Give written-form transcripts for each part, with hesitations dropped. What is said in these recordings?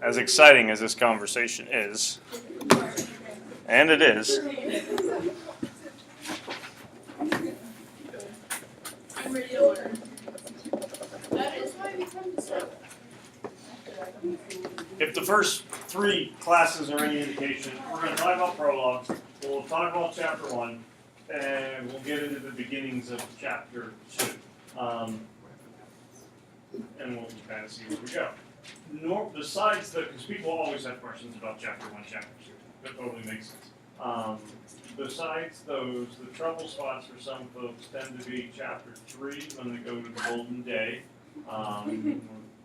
as exciting as this conversation is, and it is, I'm ready to learn. That is why we come to school. if the first 3 classes are any indication, we're going to talk about prologue, we'll talk about chapter 1, and we'll get into the beginnings of chapter 2. And we'll kind of see where we go. Besides because people always have questions about chapter 1, chapter 2. That totally makes sense. Besides those, the trouble spots for some folks tend to be chapter 3 when they go to the Golden Day. A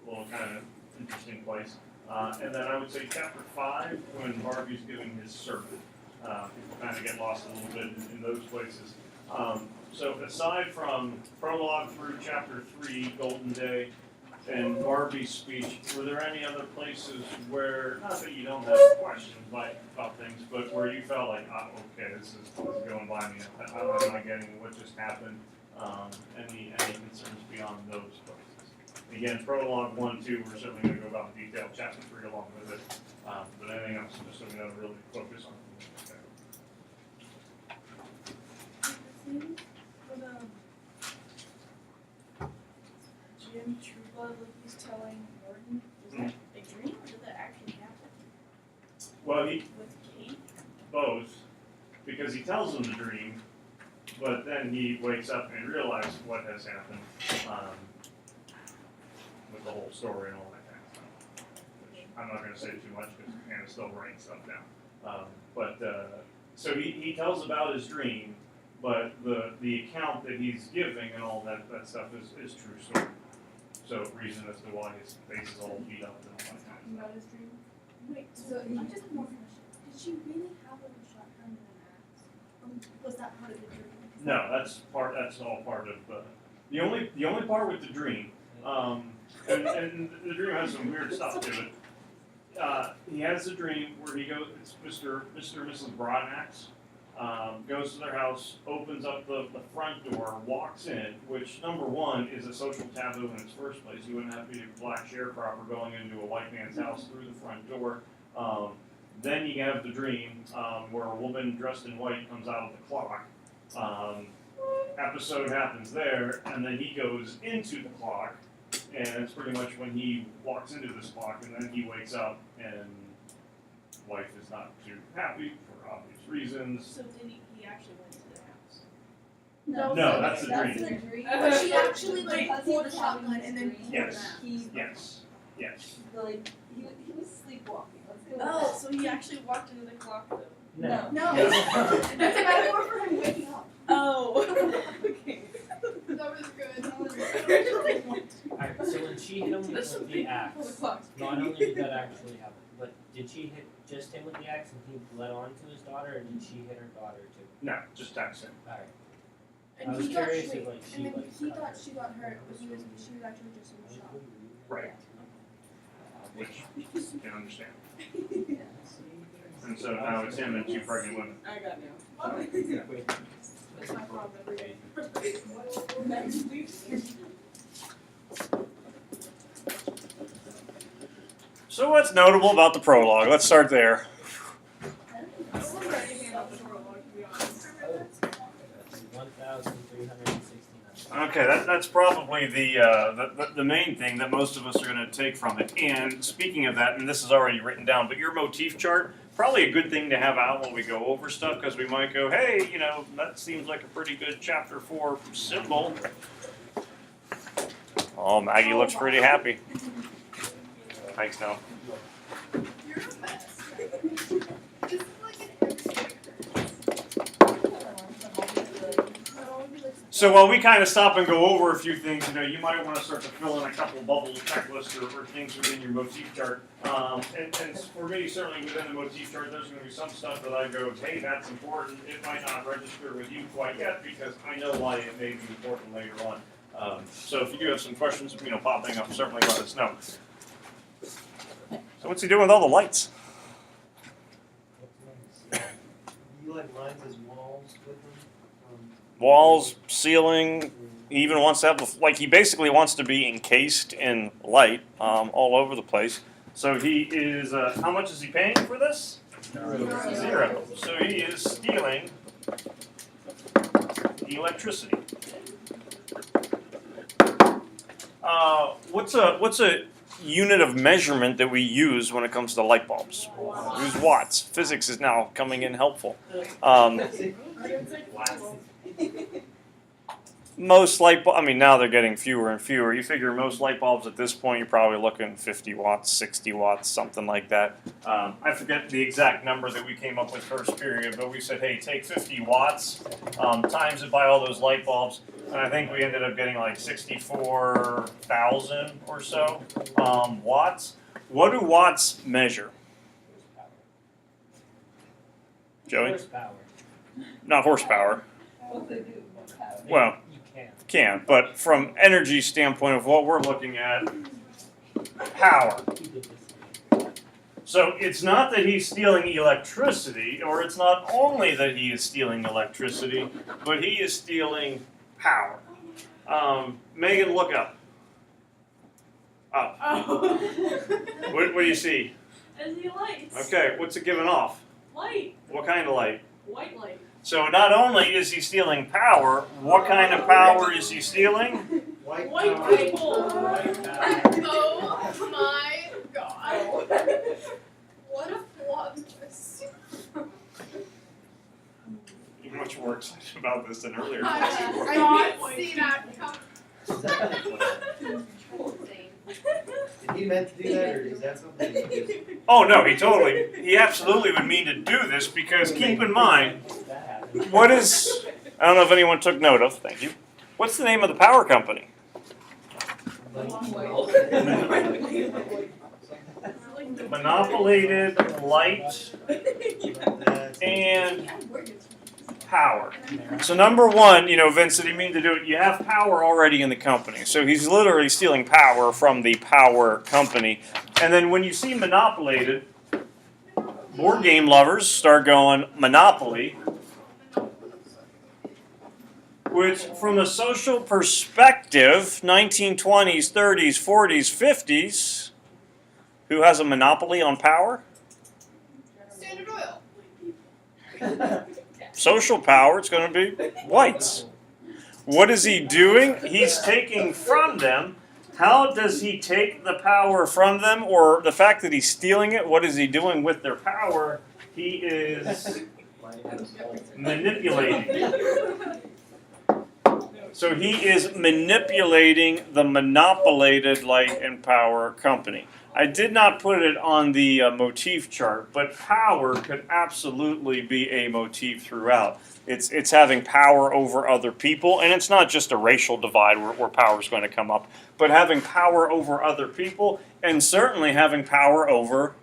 little kind of interesting place. And then I would say chapter 5 when Harvey's giving his sermon. People kind of get lost a little bit in those places. So aside from prologue through chapter 3, Golden Day, and Barbie's speech, were there any other places where, not that you don't have questions about things, but where you felt like, okay, this is going by me, I'm not getting what just happened, any concerns beyond those places? Again, prologue 1, 2, we're certainly going to go about in detail, chapter 3 along with it, but anything else, just so we don't really focus on. Jim Trueblood, like he's telling Morton, is that a dream or did that actually happen? Well, With Kate? both, because he tells them the dream, but then he wakes up and realizes what has happened with the whole story and all that kind of stuff. Which I'm not going to say too much because Hannah's still writing stuff down. So he tells about his dream, but the account that he's giving and all that stuff is true story. So reason as to why his face is all beat up and all that kind of stuff. About his dream? Wait, so I just have more question. Did she really have a shotgun and an axe? Was that part of the dream? No, that's all part of the only part with the dream. And the dream has some weird stuff to it. He has a dream where he goes. It's Mr. and Mrs. Broadnax. Goes to their house, opens up the front door, walks in, which number one is a social taboo in its first place. You wouldn't have to be a black sharecropper going into a white man's house through the front door. Then you have the dream where a woman dressed in white comes out of the clock. Episode happens there, and then he goes into the clock, and it's pretty much when he walks into this clock, and then he wakes up, and wife is not too happy for obvious reasons. So did he actually went to their house? No, that's the dream. That's the dream. But She actually like pulled the shotgun and then Yes. Yes. Yes. Like, he was sleepwalking. Let's go with Oh, so he actually walked into the clock though? that. No. Yes. That's a metaphor for him waking up. Oh. Okay. That was good. That was good. Alright, so when she hit him with the axe, not only did that actually happen, but did she hit just him with the axe and he bled on to his daughter, or did she hit her daughter too? No, just text him. Alright. And I was he got curious wait, if, like, she, and then like, he cut thought her. she got hurt, but she was actually just in the shop. Right. Which you can understand. And so now it's him and 2 pregnant women. I got now. That's my problem every day. Next, please. So what's notable about the prologue? Let's start there. I don't remember anything about the prologue, to be honest. 1,369. Okay, that's probably the main thing that most of us are going to take from it. And speaking of that, and this is already written down, but your motif chart, probably a good thing to have out when we go over stuff, because we might go, hey, that seems like a pretty good chapter 4 symbol. Oh, Maggie looks pretty happy. Thanks, Noah. You're the best. This is like So while we kind of stop and go over a few things, you might want to start to fill in a couple bubble checklists or things within your motif chart. And for me, certainly within the motif chart, there's going to be some stuff that I go, hey, that's important. It might not register with you quite yet because I know why it may be important later on. So if you do have some questions, popping up, certainly let us know. So what's he doing with all the lights? You like lines as walls with them? Walls, ceiling. He even wants to have he basically wants to be encased in light all over the place. So he is, how much is he paying for this? Zero. So he is stealing electricity. What's a unit of measurement that we use when it comes to light bulbs? We use watts. Physics is now coming in helpful. Most light bulbs, I mean, now they're getting fewer and fewer. You figure most light bulbs at this point, you're probably looking 50 watts, 60 watts, something like that. I forget the exact number that we came up with first period, but we said, hey, take 50 watts, times it by all those light bulbs, and I think we ended up getting like 64,000 or so watts. What do watts measure? Joey? Horsepower. Not horsepower. What they do, power. Well, You can. can, but from energy standpoint of what we're looking at, power. You did this. So it's not that he's stealing electricity, or it's not only that he is stealing electricity, but he is stealing power. Megan, look up. Up. Oh. What do you see? I see lights. Okay, what's it giving off? Light. What kind of light? White light. So not only is he stealing power, what kind of power is he stealing? White power. people. White power. Oh my god. What a plot twist. You're much more excited about this than earlier. I didn't see that come. Did he meant to do that, or is that something he just... Oh no, he absolutely would mean to do this because keep in mind, That happened. what is, I don't know if anyone took note of, thank you. What's the name of the power company? Monopolated Light and Power. So number one, Vince, did he mean to do it? You have power already in the company. So he's literally stealing power from the power company. And then when you see monopolated, board game lovers start going, Monopoly. Which, from a social perspective, 1920s, 30s, 40s, 50s, who has a monopoly on power? Standard Oil. Social power, it's going to be whites. What is he doing? He's taking from them. How does he take the power from them? Or the fact that he's stealing it, what is he doing with their power? He is manipulating. So he is manipulating the monopolated light and power company. I did not put it on the motif chart, but power could absolutely be a motif throughout. It's having power over other people, and it's not just a racial divide where power is going to come up, but having power over other people, and certainly having power over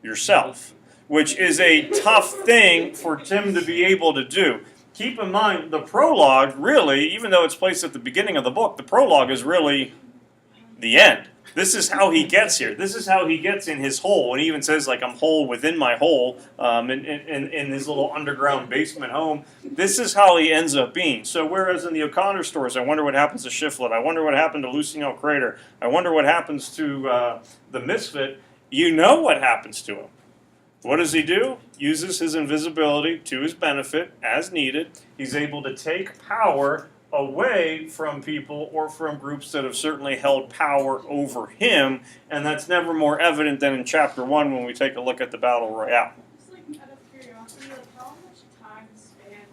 yourself, which is a tough thing for Tim to be able to do. Keep in mind, the prologue really, even though it's placed at the beginning of the book, the prologue is really the end. This is how he gets here. This is how he gets in his hole. And he even says, like, I'm whole within my hole in his little underground basement home. This is how he ends up being. So whereas in the O'Connor stories, I wonder what happens to Shiflet. I wonder what happened to Lucien Crater. I wonder what happens to the Misfit. You know what happens to him. What does he do? Uses his invisibility to his benefit as needed. He's able to take power away from people or from groups that have certainly held power over him, and that's never more evident than in Chapter 1 when we take a look at the Battle Royale. Just like out of curiosity, like how much time span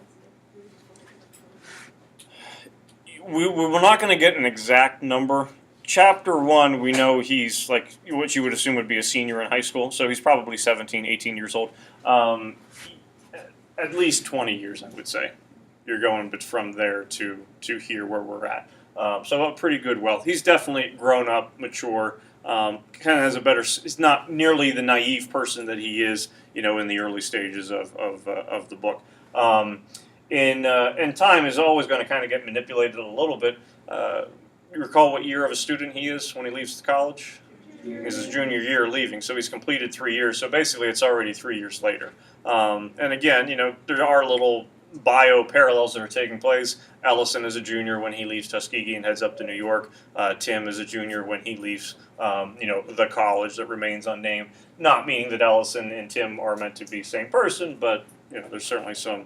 is We're not going to get an exact number. Chapter 1, we know he's like what you would assume would be a senior in high school, so he's probably 17, 18 years old. At least 20 years, I would say. You're going but from there to here where we're at. So a pretty good wealth. He's definitely grown up, mature, kind of has a better, he's not nearly the naive person that he is, in the early stages of the book. And time is always going to kind of get manipulated a little bit. You recall what year of a student he is when he leaves college? It's his junior year leaving, so he's completed 3 years. So basically, it's already 3 years later. And again, there are little bio parallels that are taking place. Ellison is a junior when he leaves Tuskegee and heads up to New York. Tim is a junior when he leaves, the college that remains unnamed. Not meaning that Ellison and Tim are meant to be the same person, but there's certainly some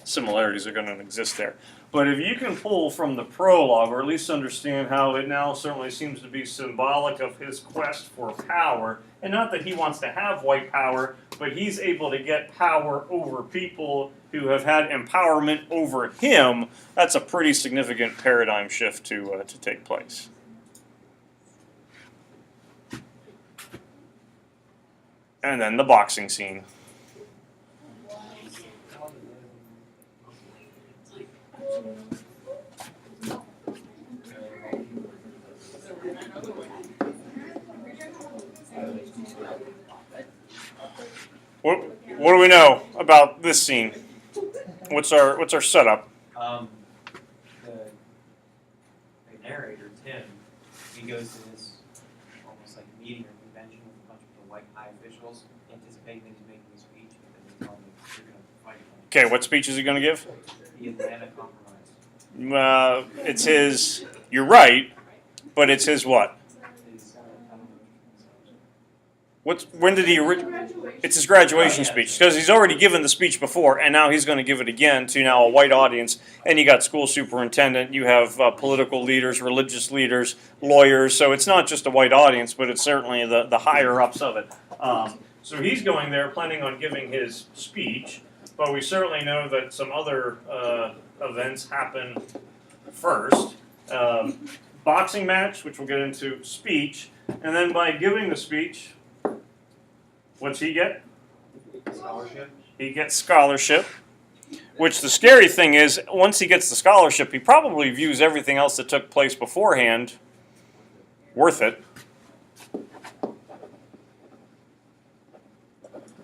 similarities that are going to exist there. But if you can pull from the prologue, or at least understand how it now certainly seems to be symbolic of his quest for power, and not that he wants to have white power, but he's able to get power over people who have had empowerment over him, that's a pretty significant paradigm shift to take place. And then the boxing scene. What do we know about this scene? What's our setup? The narrator, Tim, he goes to this almost like meeting or convention with a bunch of the white high officials, anticipating that he's making a speech, and then they tell him that they're going to fight him. Okay, what speech is he going to give? The Atlanta Compromise. It's his. You're right, but it's his what? When did he? It's his graduation speech, because he's already given the speech before, and now he's going to give it again to now a white audience. And you got school superintendent, you have political leaders, religious leaders, lawyers. So it's not just a white audience, but it's certainly the higher ups of it. So he's going there planning on giving his speech, but we certainly know that some other events happen first. Boxing match, which we'll get into, speech, and then by giving the speech, what's he get? Scholarship. He gets scholarship, which the scary thing is, once he gets the scholarship, he probably views everything else that took place beforehand worth it.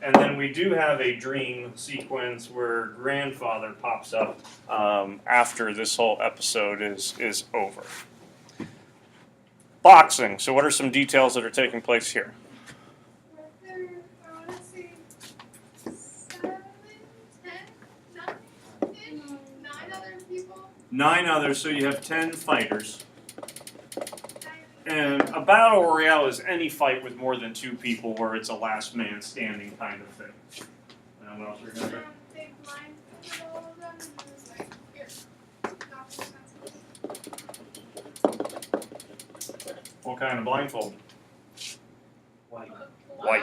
And then we do have a dream sequence where grandfather pops up after this whole episode is over. Boxing. So what are some details that are taking place here? Nine others, so you have 10 fighters. And a battle royale is any fight with more than 2 people where it's a last man standing kind of thing. And what else are you going to do? What kind of blindfold? White. White.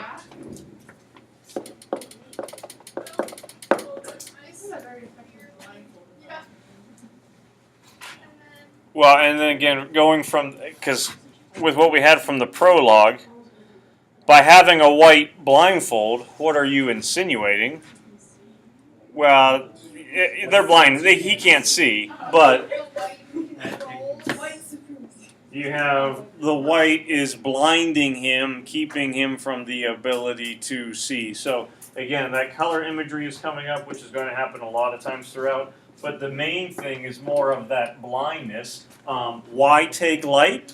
Well, and then again, going from, because with what we had from the prologue, by having a white blindfold, what are you insinuating? Well, they're blind. He can't see, but you have the white is blinding him, keeping him from the ability to see. So, again, that color imagery is coming up, which is going to happen a lot of times throughout. But the main thing is more of that blindness. Why take light?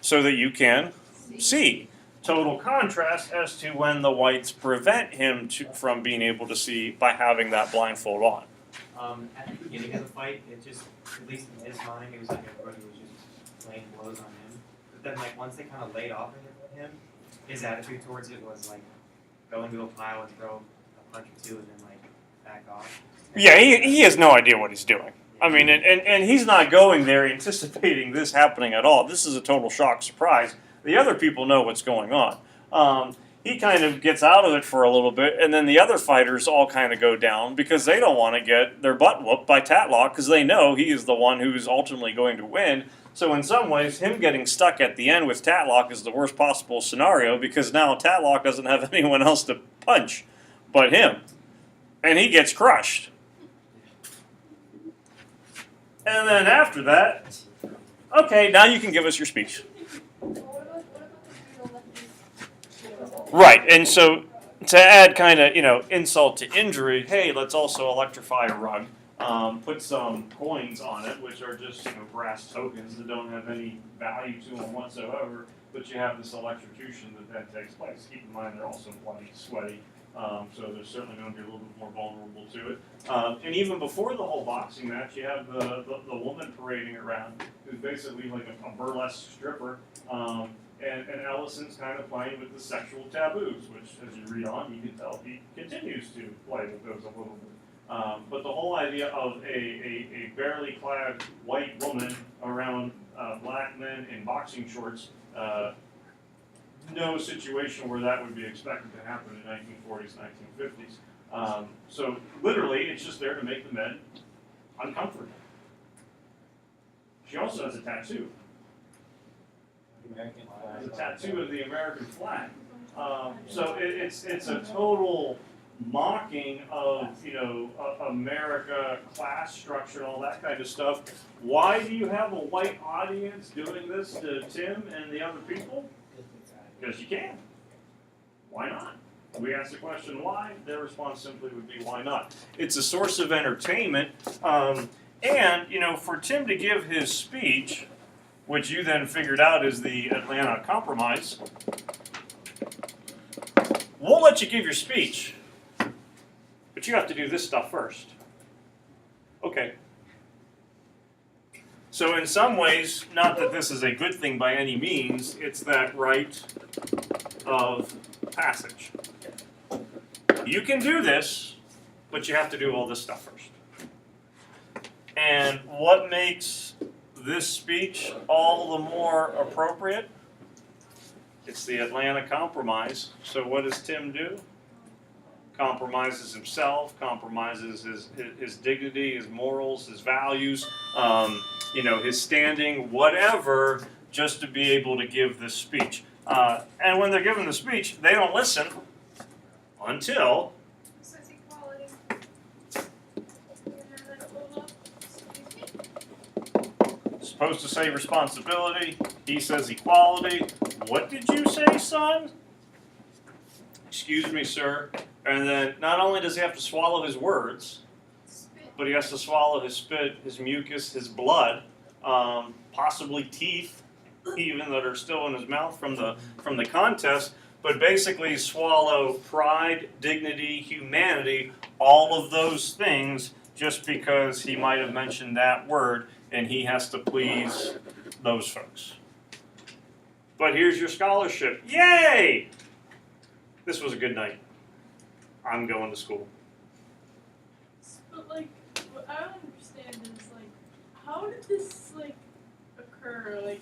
So that you can see. Total contrast as to when the whites prevent him from being able to see by having that blindfold on. At the beginning of the fight, it just, at least in his mind, it was like everybody was just laying blows on him. But then, like, once they kind of laid off of him, his attitude towards it was like, go into a pile and throw a punch or two and then, like, back off. Yeah, he has no idea what he's doing. I mean, and he's not going there anticipating this happening at all. This is a total shock surprise. The other people know what's going on. He kind of gets out of it for a little bit, and then the other fighters all kind of go down because they don't want to get their butt whooped by Tatlock because they know he is the one who's ultimately going to win. So in some ways, him getting stuck at the end with Tatlock is the worst possible scenario because now Tatlock doesn't have anyone else to punch but him. And he gets crushed. And then after that, okay, now you can give us your speech. Right, and so to add kind of, insult to injury, hey, let's also electrify a rug. Put some coins on it, which are just, brass tokens that don't have any value to them whatsoever, but you have this electrocution that takes place. Keep in mind they're also bloody, sweaty, So there's certainly going to be a little bit more vulnerable to it. And even before the whole boxing match, you have the woman parading around, who's basically like a burlesque stripper. And Ellison's kind of playing with the sexual taboos, which, as you read on, you can tell he continues to play with those a little bit. But the whole idea of a barely clad white woman around black men in boxing shorts, no situation where that would be expected to happen in 1940s, 1950s. So literally, it's just there to make the men uncomfortable. She also has a tattoo. American There's a tattoo of the American flag. So it's a total mocking of, America, class structure, and all that kind of stuff. Why do you have a white audience doing this to Tim and the other people? Because you can. Why not? We ask the question why, their response simply would be why not? It's a source of entertainment, and, for Tim to give his speech, which you then figured out is the Atlanta Compromise, we'll let you give your speech, but you have to do this stuff first. Okay. So in some ways, not that this is a good thing by any means, it's that rite of passage. You can do this, but you have to do all this stuff first. And what makes this speech all the more appropriate? It's the Atlanta Compromise. So what does Tim do? Compromises himself, compromises his dignity, his morals, his values, his standing, whatever, just to be able to give this speech. And when they're giving the speech, they don't listen until... Says equality. Supposed to say responsibility. He says equality. What did you say, son? Excuse me, sir. And then not only does he have to swallow his words, but he has to swallow his spit, his mucus, his blood, possibly teeth, even that are still in his mouth from the contest. But basically swallow pride, dignity, humanity, all of those things, just because he might have mentioned that word, and he has to please those folks. But here's your scholarship. Yay! This was a good night. I'm going to school. But what I don't understand is how did this occur?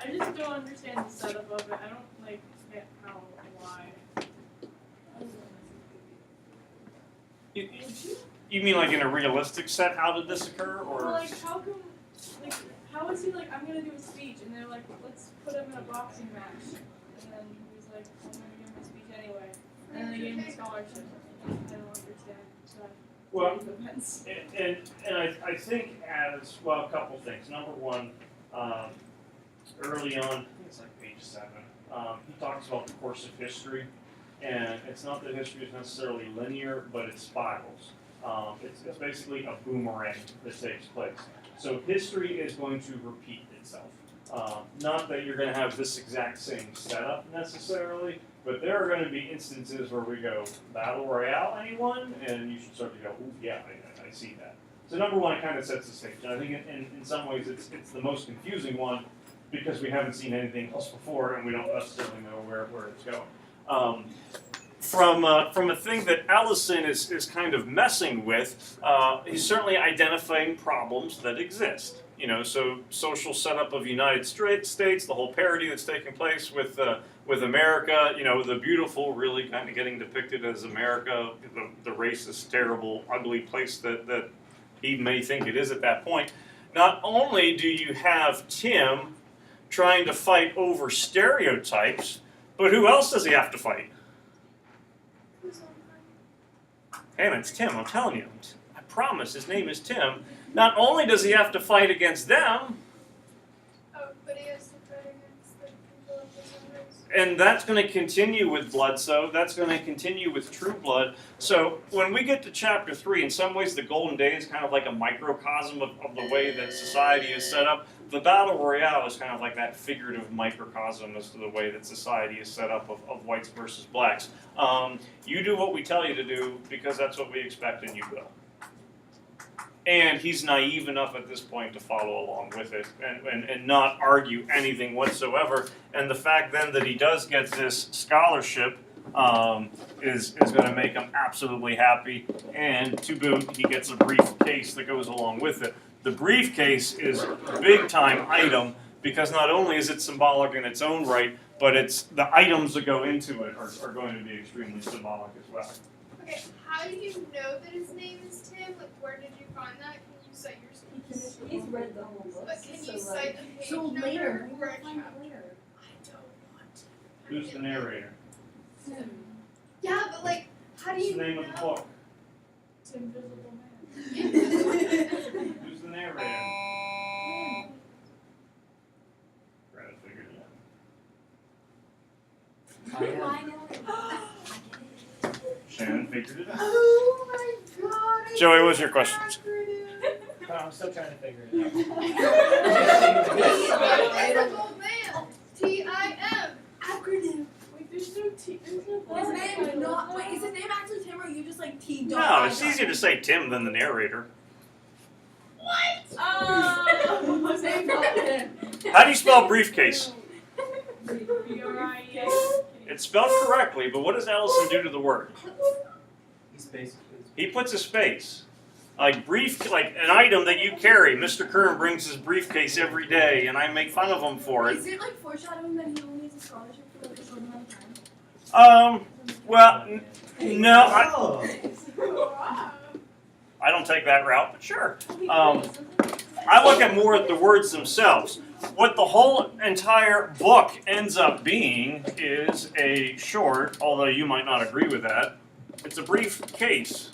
I just don't understand the setup of it. I don't get how, why. You mean like in a realistic set? How did this occur, or? Well, how come? How is he I'm gonna do a speech, and they're let's put him in a boxing match, and then he's I'm gonna give him a speech anyway, and then they gave him a scholarship. I don't understand that. Well, and I think as well, a couple things. Number one, early on, I think it's page 7. He talks about the course of history, and it's not that history is necessarily linear, but it spirals. It's basically a boomerang that takes place. So history is going to repeat itself. Not that you're going to have this exact same setup necessarily, but there are going to be instances where we go, battle royale, anyone? And you should start to go, ooh, yeah, I see that. So number one, it kind of sets the stage. And I think in some ways it's the most confusing one because we haven't seen anything else before and we don't necessarily know where it's going. From a thing that Ellison is kind of messing with, he's certainly identifying problems that exist. So social setup of United States, the whole parody that's taking place with America, the beautiful really kind of getting depicted as America, the racist, terrible, ugly place that he may think it is at that point. Not only do you have Tim trying to fight over stereotypes, but who else does he have to fight? Hey, it's Tim, I'm telling you. I promise, his name is Tim. Not only does he have to fight against them, But he has to fight against the people of his own race. and that's going to continue with Bloodso, that's going to continue with True Blood. So when we get to chapter 3, in some ways the Golden Day is kind of like a microcosm of the way that society is set up. the battle royale is kind of like that figurative microcosm as to the way that society is set up of whites versus blacks. You do what we tell you to do because that's what we expect, and you will. And he's naive enough at this point to follow along with it and not argue anything whatsoever. And the fact then that he does get this scholarship is going to make him absolutely happy. And to boot, he gets a briefcase that goes along with it. The briefcase is a big time item because not only is it symbolic in its own right, but it's the items that go into it are going to be extremely symbolic as well. Okay, how do you know that his name is Tim? Like, where did you find that? Can you cite your source? He's read the whole book. But can you so, cite the page So number later, or we'll a find chapter? it later. I don't want to. Who's the narrator? Yeah, but like, how do What's you the name know? of the book? It's Invisible Man. Who's the narrator? Brad figured it out. I am. I know it. Shannon figured it out. Oh my god! I Joey, what's see your questions? acronym. I'm still trying to figure it out. Invisible Man. TIM. Acronym. Wait, there's no T. There's no. His name is not. Wait, is his name actually Tim, or you just like T. No, it's easier to say Tim than the narrator. Oh. His name's not Tim. How do you spell briefcase? B-R-I-E-S. It's spelled correctly, but what does Ellison do to the word? He's basically. He puts a space. Like like an item that you carry. Mr. Kern brings his briefcase every day, and I make fun of him for Is it. it like foreshadowing that he only has a scholarship for like a short amount of time? Well, no, Oh. I don't take that route, but sure. I look at more at the words themselves. What the whole entire book ends up being is a short, although you might not agree with that, it's a brief case.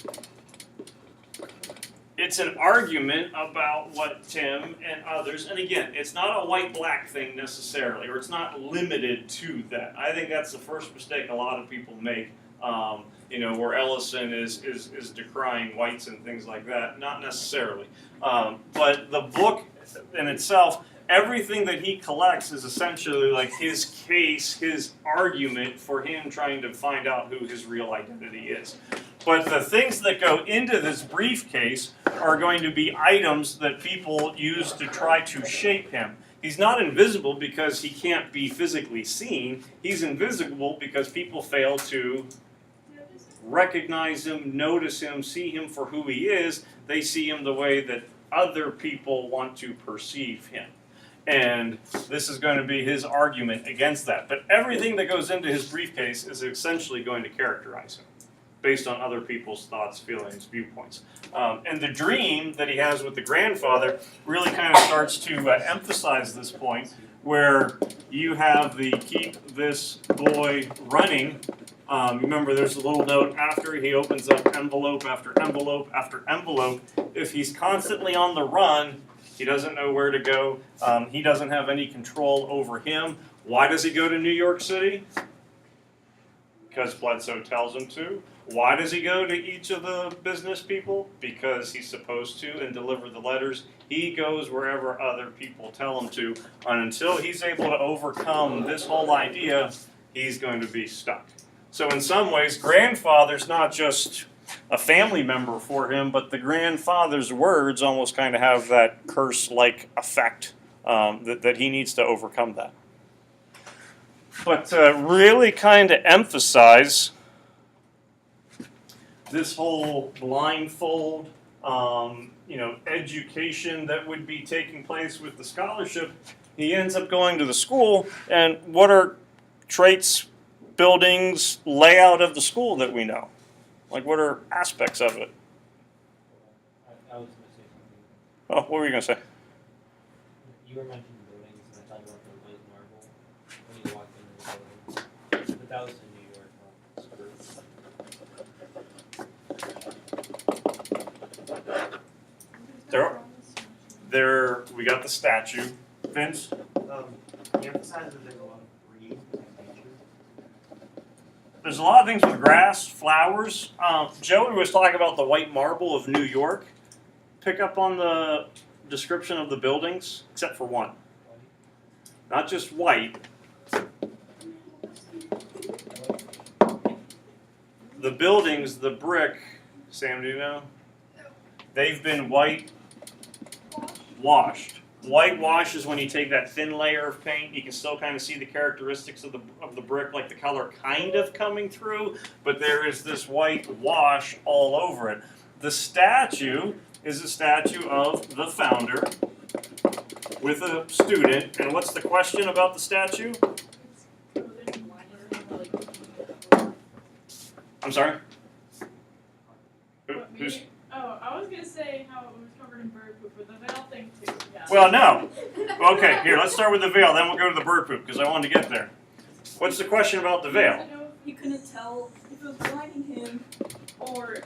It's an argument about what Tim and others, and again, it's not a white-black thing necessarily, or it's not limited to that. I think that's the first mistake a lot of people make, where Ellison is decrying whites and things like that. Not necessarily. But the book in itself, everything that he collects is essentially like his case, his argument for him trying to find out who his real identity is. But the things that go into this briefcase are going to be items that people use to try to shape him. He's not invisible because he can't be physically seen. He's invisible because people fail to recognize him, notice him, see him for who he is. They see him the way that other people want to perceive him. And this is going to be his argument against that. But everything that goes into his briefcase is essentially going to characterize him based on other people's thoughts, feelings, viewpoints. And the dream that he has with the grandfather really kind of starts to emphasize this point where you have the keep this boy running. Remember, there's a little note after he opens up envelope after envelope after envelope. If he's constantly on the run, he doesn't know where to go. He doesn't have any control over him. Why does he go to New York City? Because Bledsoe tells him to. Why does he go to each of the business people? Because he's supposed to and deliver the letters. He goes wherever other people tell him to. And until he's able to overcome this whole idea, he's going to be stuck. So in some ways, grandfather's not just a family member for him, but the grandfather's words almost kind of have that curse-like effect that he needs to overcome that. But to really kind of emphasize this whole blindfold, education that would be taking place with the scholarship, he ends up going to the school, and what are traits, buildings, layout of the school that we know? Like, what are aspects of it? I was going to say something. Oh, what were you going to say? You were mentioning buildings, and I thought you were going to play marble when you walked into the building. But that was in New York, We got the statue. Vince? He emphasizes that there's a lot of green and nature. There's a lot of things with grass, flowers. Joey was talking about the white marble of New York. Pick up on description of the buildings except for one. Not just white. The buildings, the brick, Sam, do you know? They've been whitewashed. Whitewash is when you take that thin layer of paint, you can still kind of see the characteristics of the brick, like the color kind of coming through, but there is this white wash all over it. The statue is a statue of the founder with a student, and what's the question about the statue? I'm sorry? What, Who's? Oh, I was gonna say how it was covered in bird poop, but the veil thing too. Yeah. Well, no. Okay, here, let's start with the veil, then we'll go to the bird poop, because I wanted to get there. What's the question about the veil? He couldn't tell if it was blinding him or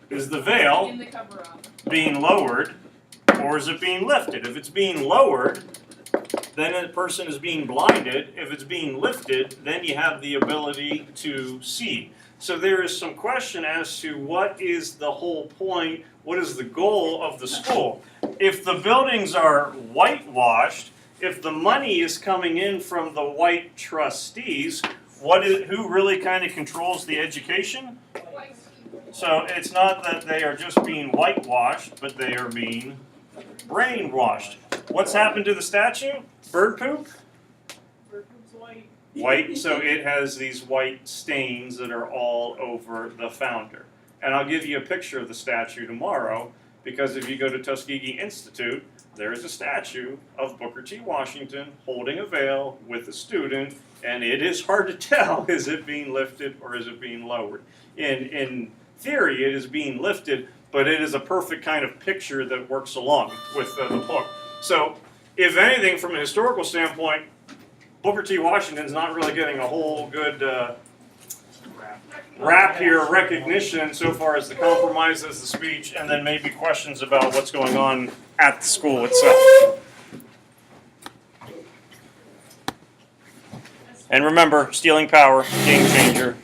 Is the veil in the cover up. being lowered, or is it being lifted? If it's being lowered, then a person is being blinded. If it's being lifted, then you have the ability to see. So there is some question as to what is the whole point, what is the goal of the school. If the buildings are whitewashed, if the money is coming in from the white trustees, who really kind of controls the education? White people. So it's not that they are just being whitewashed, but they are being brainwashed. What's happened to the statue? Bird poop? Bird poop's white. White, so it has these white stains that are all over the founder. And I'll give you a picture of the statue tomorrow, because if you go to Tuskegee Institute, there is a statue of Booker T. Washington holding a veil with a student, and it is hard to tell, is it being lifted or is it being lowered? In theory, it is being lifted, but it is a perfect kind of picture that works along with the book. So, if anything, from a historical standpoint, Booker T. Washington's not really getting a whole good rap here, recognition, so far as the compromise as the speech, and then maybe questions about what's going on at the school itself. And remember, stealing power, game changer.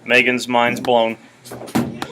Megan's mind's blown.